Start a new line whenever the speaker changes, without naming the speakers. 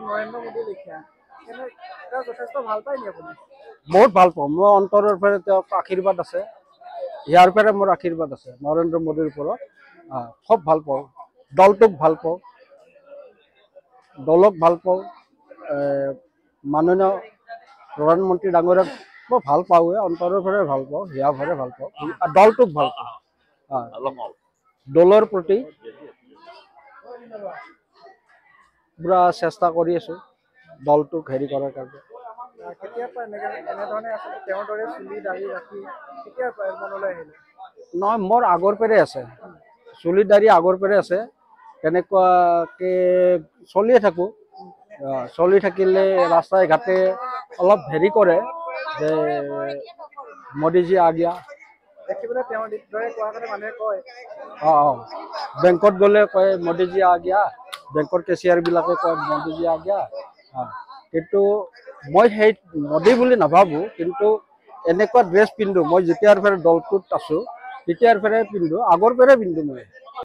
নৰেন্দ্ৰ মোদী লিখা যথেষ্ট ভাল পায় নি আপুনি?
বহুত ভাল পাওঁ মই অন্তৰৰ পৰা তেওঁক আশীৰ্বাদ আছে ইয়াৰ পৰা মোৰ আশীৰ্বাদ আছে নৰেন্দ্ৰ মোদীৰ ওপৰত খুব ভাল পাওঁ দলটোক ভাল পাওঁ দলক ভাল পাওঁ মাননীয় প্ৰধানমন্ত্ৰী ডাঙৰীয়াক মই ভাল পাওঁৱে অন্তৰৰ পৰা ভাল পাওঁ হিয়া ভৰে ভাল পাওঁ দলটোক ভাল পাওঁ দলৰ প্ৰতি পুৰা চেষ্টা কৰি আছো দলটোক হেৰি কৰাৰ কাৰণে নহয় মোৰ আগৰ পৰাই আছে চুলি দাড়ি আগৰ পৰাই আছে তেনেকুৱাকে চলিয়ে থাকো চলি থাকিলে ৰাস্তাই ঘাটে অলপ হেৰি কৰে যে মোদীজী আগিয়া বেংকত গ'লে কয় মোদীজী আগিয়া বেংকৰ কেচিয়াৰ বিলাকে কয় মোদীজী আগিয়া কিন্তু মই সেই মোদী বুলি নাভাবো কিন্তু এনেকুৱা ড্ৰেছ পিন্ধো মই যেতিয়াৰ পৰা দলটোত আছো তেতিয়াৰ পৰাই পিন্ধো আগৰ পৰাই পিন্ধো মই